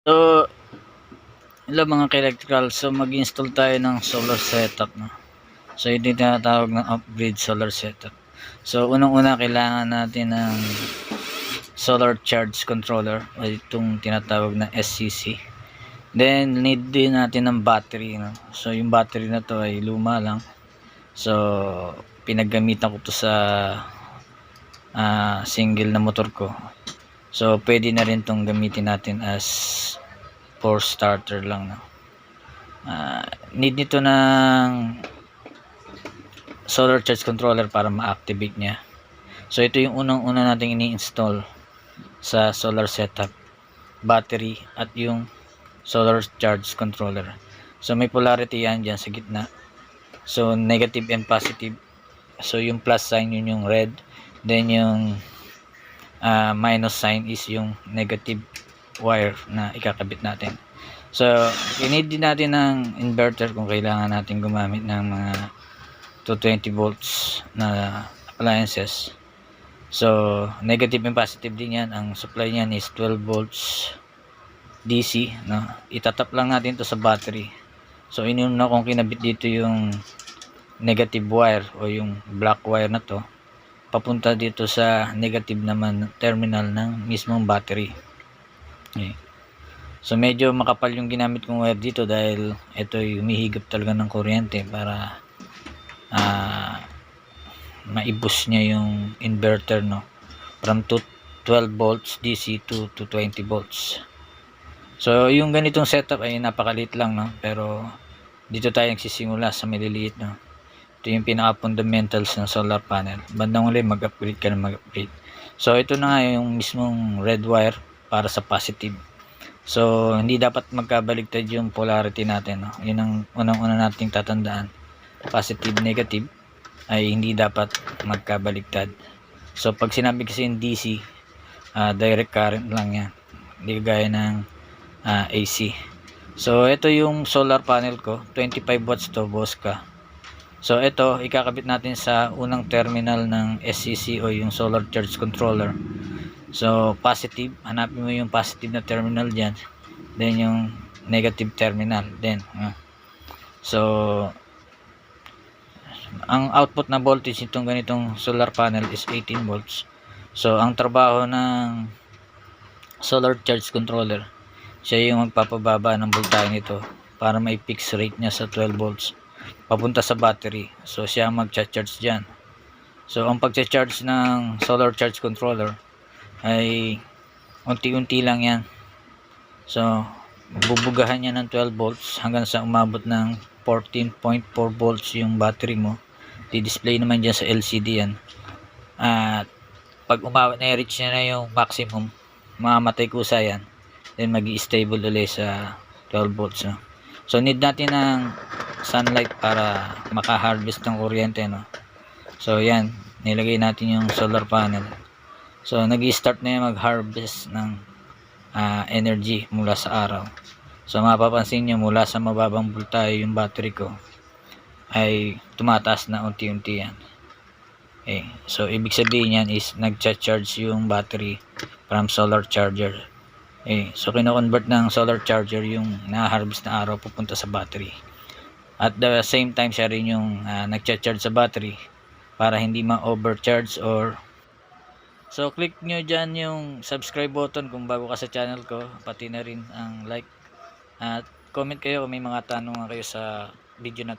So, hello mga ka-electrical. So, mag-install tayo ng solar setup. No? So, ito yung tinatawag ng upgrade solar setup. So, unang-una kailangan natin ng solar charge controller o itong tinatawag na SCC. Then, need din natin ng battery. No? So, yung battery na to ay luma lang. So, pinaggamitan ko to sa single na motor ko. So, pwede na rin tong gamitin natin as for starter lang. No? Need nito ng solar charge controller para ma-activate niya. So ito yung unang-una nating ini-install sa solar setup, battery at yung solar charge controller. So may polarity yan dyan sa gitna, so negative and positive. So yung plus sign yun yung red, then yung minus sign is yung negative wire na ikakabit natin. So, i-need din natin ng inverter kung kailangan natin gumamit ng mga 220 volts na appliances. So, negative and positive din yan. Ang supply niyan is 12 volts DC. No? Itatap lang natin to sa battery. So, inuna kong kinabit dito yung negative wire o yung black wire na to. Papunta dito sa negative naman terminal ng mismong battery. Okay. So medyo makapal yung ginamit kong wire dito dahil ito ay humihigop talaga ng kuryente para maibus niya yung inverter, no, from 12 volts DC to 20 volts. So yung ganitong setup ay napakaliit lang, no, pero dito tayo nagsisimula sa maliliit, no. Ito yung pinaka fundamentals ng solar panel. Bandang uli mag-upgrade ka na mag-upgrade. So ito na nga yung mismong red wire para sa positive. So, hindi dapat magkabaligtad yung polarity natin. No? Yun ang unang-una nating tatandaan. Positive, negative ay hindi dapat magkabaligtad. So, pag sinabi kasi yung DC, direct current lang yan. Hindi gaya ng AC. So, ito yung solar panel ko. 25 watts to, Bosca. So, ito, ikakabit natin sa unang terminal ng SCC o yung solar charge controller. So, positive, hanapin mo yung positive na terminal dyan. Then, yung negative terminal. Then, so, ang output na voltage nitong ganitong solar panel is 18 volts. So, ang trabaho ng solar charge controller, siya yung magpapababa ng voltahe nito para may fix rate niya sa 12 volts. Papunta sa battery. So, siya mag-charge dyan. So, ang pag-charge ng solar charge controller, ay unti-unti lang yan. So bubugahan niya ng 12 volts hanggang sa umabot ng 14.4 volts yung battery mo. Di-display naman dyan sa LCD yan. At pag umabot na reach niya na yung maximum, mamamatay kusa yan. Then magi-stable ulit sa 12 volts, no? So need natin ng sunlight para maka-harvest ng kuryente, no? So yan, nilagay natin yung solar panel. So, nag-i-start na yung mag-harvest ng energy mula sa araw. So, mapapansin nyo mula sa mababang voltahe yung battery ko ay tumataas na unti-unti yan. Okay. So, ibig sabihin yan is nag-charge yung battery from solar charger. Okay. So, kino-convert ng solar charger yung na-harvest na araw pupunta sa battery. At the same time, siya rin yung nag-charge sa battery para hindi ma-overcharge or so, click nyo dyan yung subscribe button kung bago ka sa channel ko. Pati na rin ang like. At comment kayo kung may mga tanong kayo sa video na to.